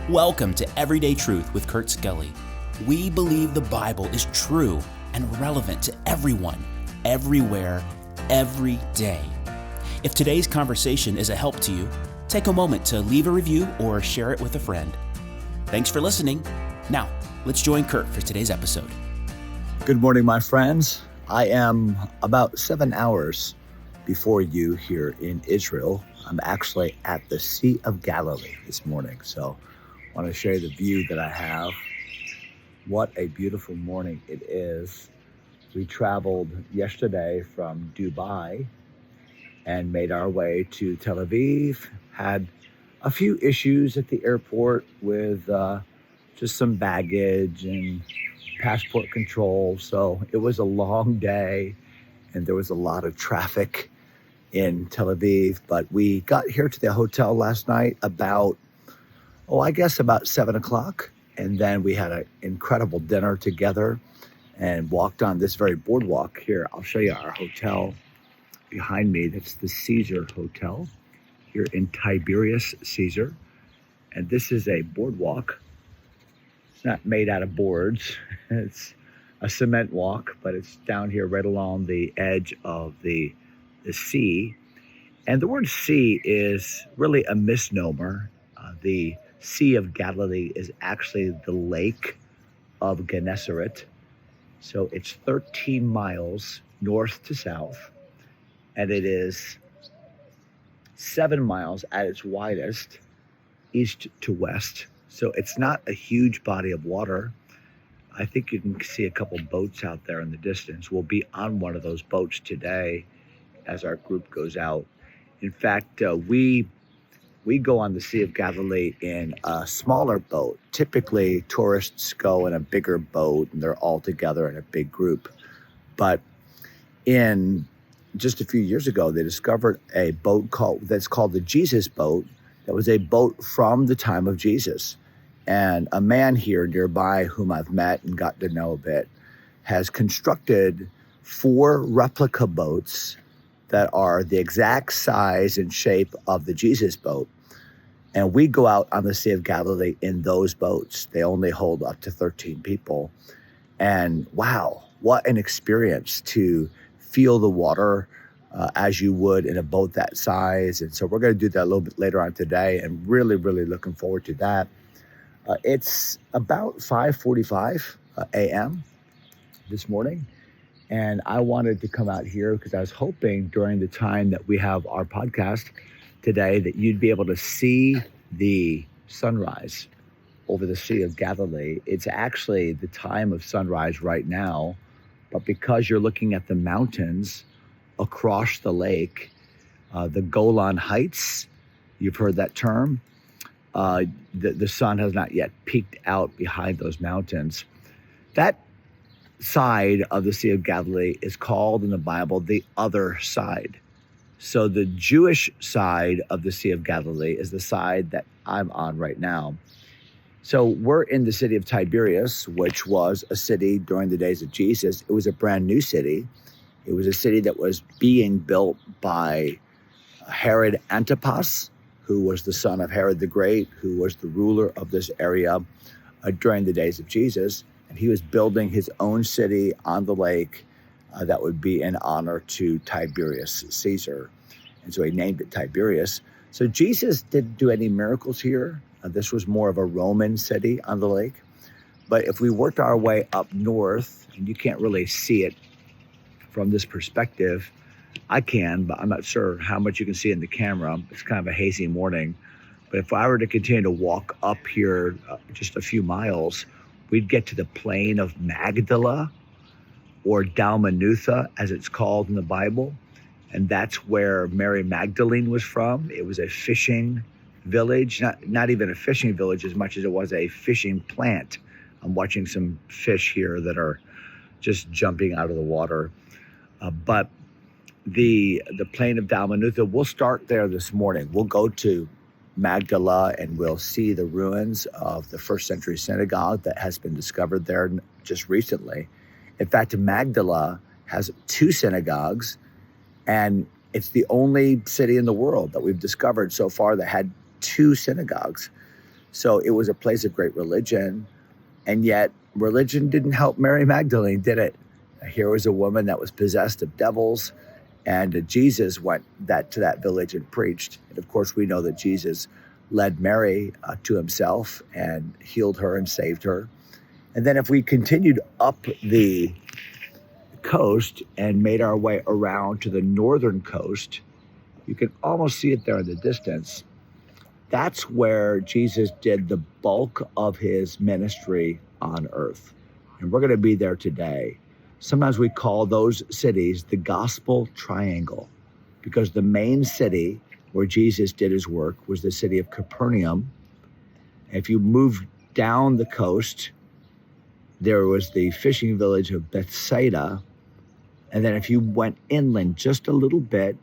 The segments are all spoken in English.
Welcome to Everyday Truth with Kurt Skelly. We believe the Bible is true and relevant to everyone, everywhere, every day. If today's conversation is a help to you, take a moment to leave a review or share it with a friend. Thanks for listening. Now, let's join Kurt for today's episode. Good morning, my friends. I am about 7 hours before you here in Israel. I'm actually at the Sea of Galilee this morning, so I want to share the view that I have. What a beautiful morning it is. We traveled yesterday from Dubai and made our way to Tel Aviv. Had a few issues at the airport with just some baggage and passport control. So it was a long day and there was a lot of traffic in Tel Aviv. But we got here to the hotel last night about 7 o'clock. And then we had an incredible dinner together and walked on this very boardwalk here. I'll show you our hotel behind me. That's the Caesar Hotel here in Tiberias, Caesar. And this is a boardwalk. It's not made out of boards. It's a cement walk, but it's down here right along the edge of the sea. And the word sea is really a misnomer. The Sea of Galilee is actually the Lake of Gennesaret. So it's 13 miles north to south, and it is 7 miles at its widest, east to west. So it's not a huge body of water. I think you can see a couple boats out there in the distance. We'll be on one of those boats today as our group goes out. In fact, we go on the Sea of Galilee in a smaller boat. Typically, tourists go in a bigger boat and they're all together in a big group. But in just a few years ago, they discovered a boat that's called the Jesus boat. That was a boat from the time of Jesus. And a man here nearby whom I've met and got to know a bit has constructed 4 replica boats that are the exact size and shape of the Jesus boat. And we go out on the Sea of Galilee in those boats. They only hold up to 13 people. And wow, what an experience to feel the water as you would in a boat that size. And so we're going to do that a little bit later on today and really, really looking forward to that. It's about 5:45 a.m. this morning. And I wanted to come out here because I was hoping during the time that we have our podcast today that you'd be able to see the sunrise over the Sea of Galilee. It's actually the time of sunrise right now, but because you're looking at the mountains across the lake, the Golan Heights, you've heard that term, the sun has not yet peeked out behind those mountains. That side of the Sea of Galilee is called in the Bible the other side. So the Jewish side of the Sea of Galilee is the side that I'm on right now. So we're in the city of Tiberias, which was a city during the days of Jesus. It was a brand new city. It was a city that was being built by Herod Antipas, who was the son of Herod the Great, who was the ruler of this area during the days of Jesus. And he was building his own city on the lake that would be in honor to Tiberius Caesar. And so he named it Tiberias. So Jesus didn't do any miracles here. This was more of a Roman city on the lake. But if we worked our way up north, and you can't really see it from this perspective, I can, but I'm not sure how much you can see in the camera. It's kind of a hazy morning. But if I were to continue to walk up here just a few miles, we'd get to the plain of Magdala, or Dalmanutha, as it's called in the Bible. And that's where Mary Magdalene was from. It was a fishing village, not even a fishing village as much as it was a fishing plant. I'm watching some fish here that are just jumping out of the water. But the plain of Dalmanutha, we'll start there this morning. We'll go to Magdala and we'll see the ruins of the first century synagogue that has been discovered there just recently. In fact, Magdala has 2 synagogues, and it's the only city in the world that we've discovered so far that had 2 synagogues. So it was a place of great religion. And yet religion didn't help Mary Magdalene, did it? Here was a woman that was possessed of devils, and Jesus went to that village and preached. And of course, we know that Jesus led Mary to himself and healed her and saved her. And then if we continued up the coast and made our way around to the northern coast, you can almost see it there in the distance. That's where Jesus did the bulk of his ministry on earth. And we're going to be there today. Sometimes we call those cities the Gospel Triangle, because the main city where Jesus did his work was the city of Capernaum. If you move down the coast, there was the fishing village of Bethsaida. And then if you went inland just a little bit,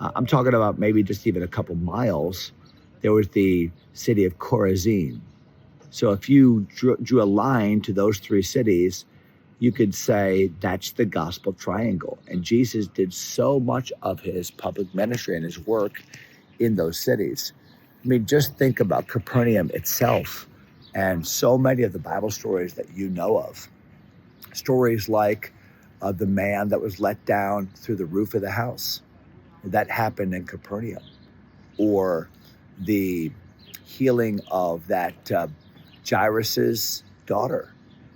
I'm talking about maybe just even a couple miles, there was the city of Chorazin. So if you drew a line to those three cities, you could say that's the Gospel Triangle. And Jesus did so much of his public ministry and his work in those cities. I mean, just think about Capernaum itself and so many of the Bible stories that you know of. Stories like the man that was let down through the roof of the house. That happened in Capernaum. Or the healing of that Jairus' daughter.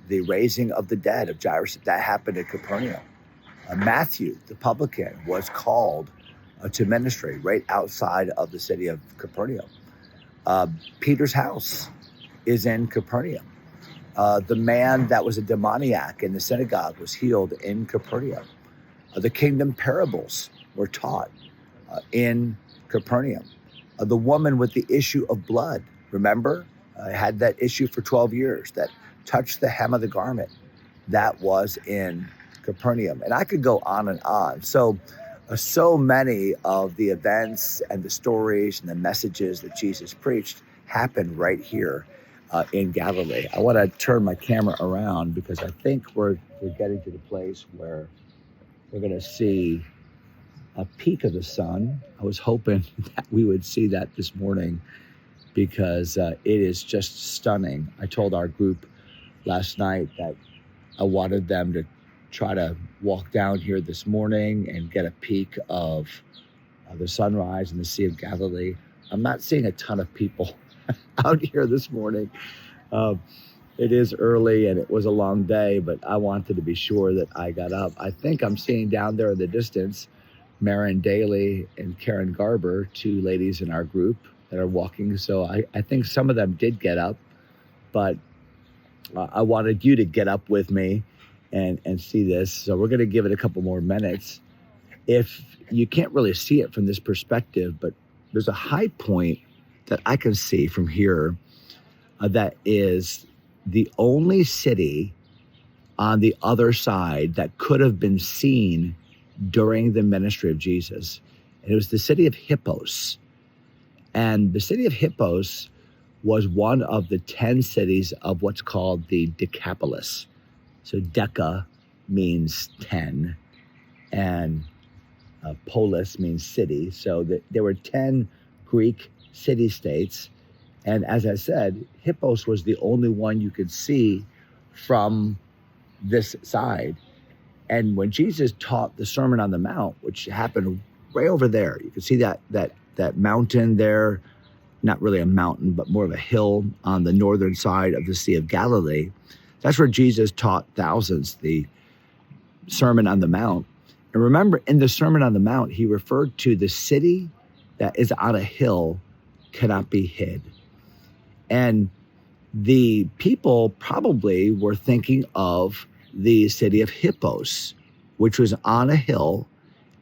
The raising of the dead of Jairus, that happened in Capernaum. Matthew, the publican, was called to ministry right outside of the city of Capernaum. Peter's house is in Capernaum. The man that was a demoniac in the synagogue was healed in Capernaum. The kingdom parables were taught in Capernaum. The woman with the issue of blood, remember, had that issue for 12 years, that touched the hem of the garment. That was in Capernaum. And I could go on and on. So many of the events and the stories and the messages that Jesus preached happened right here in Galilee. I want to turn my camera around because I think we're getting to the place where we're going to see a peak of the sun. I was hoping that we would see that this morning because it is just stunning. I told our group last night that I wanted them to try to walk down here this morning and get a peek of the sunrise in the Sea of Galilee. I'm not seeing a ton of people out here this morning. It is early and it was a long day, but I wanted to be sure that I got up. I think I'm seeing down there in the distance Marin Daly and Karen Garber, two ladies in our group that are walking. So I think some of them did get up, but I wanted you to get up with me and see this. So we're going to give it a couple more minutes. If you can't really see it from this perspective, but there's a high point that I can see from here that is the only city on the other side that could have been seen during the ministry of Jesus. And it was the city of Hippos. And the city of Hippos was one of the 10 cities of what's called the Decapolis. So Deca means 10, and polis means city. So there were 10 Greek city-states. And as I said, Hippos was the only one you could see from this side. And when Jesus taught the Sermon on the Mount, which happened way over there, you can see that mountain there, not really a mountain, but more of a hill on the northern side of the Sea of Galilee. That's where Jesus taught thousands the Sermon on the Mount. And remember, in the Sermon on the Mount, he referred to the city that is on a hill cannot be hid. And the people probably were thinking of the city of Hippos, which was on a hill.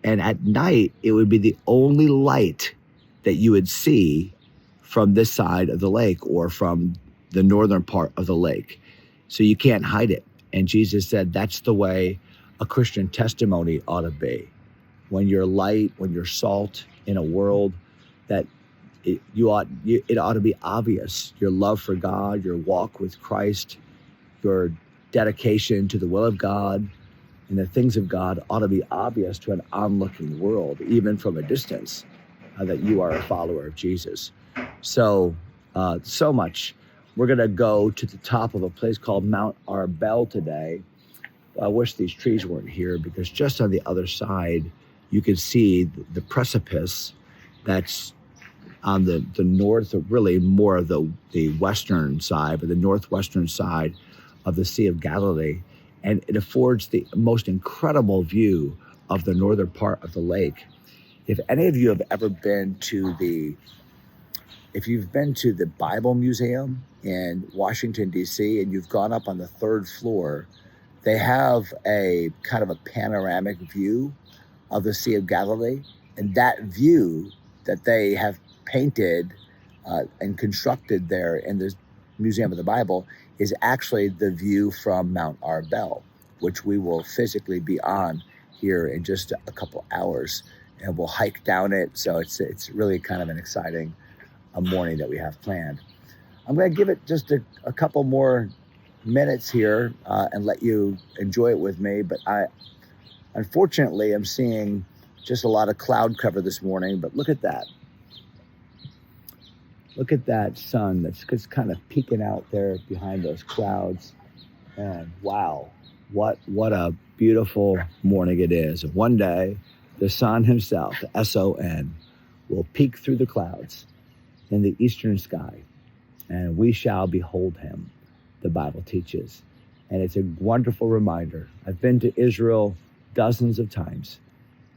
And at night, it would be the only light that you would see from this side of the lake or from the northern part of the lake. So you can't hide it. And Jesus said that's the way a Christian testimony ought to be. When you're light, when you're salt in a world that it ought to be obvious. Your love for God, your walk with Christ, your dedication to the will of God and the things of God ought to be obvious to an onlooking world, even from a distance, that you are a follower of Jesus. So so much. We're going to go to the top of a place called Mount Arbel today. I wish these trees weren't here, because just on the other side, you can see the precipice that's on the north, or really more of the western side, but the northwestern side of the Sea of Galilee. And it affords the most incredible view of the northern part of the lake. If any of you have ever been to the Bible Museum in Washington, D.C., and you've gone up on the third floor, they have a kind of a panoramic view of the Sea of Galilee. And that view that they have painted and constructed there in the Museum of the Bible is actually the view from Mount Arbel, which we will physically be on here in just a couple hours. And we'll hike down it. So it's really kind of an exciting morning that we have planned. I'm going to give it just a couple more minutes here and let you enjoy it with me. But unfortunately, I'm seeing just a lot of cloud cover this morning. But look at that. Look at that sun that's just kind of peeking out there behind those clouds. And wow, what a beautiful morning it is. One day, the sun himself, the S-O-N, will peek through the clouds in the eastern sky, and we shall behold him, the Bible teaches. And it's a wonderful reminder. I've been to Israel dozens of times,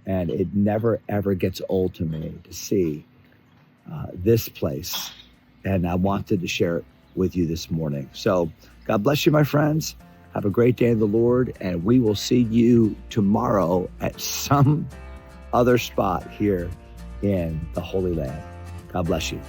and it never, ever gets old to me to see this place. And I wanted to share it with you this morning. So God bless you, my friends. Have a great day in the Lord, and we will see you tomorrow at some other spot here in the Holy Land. God bless you.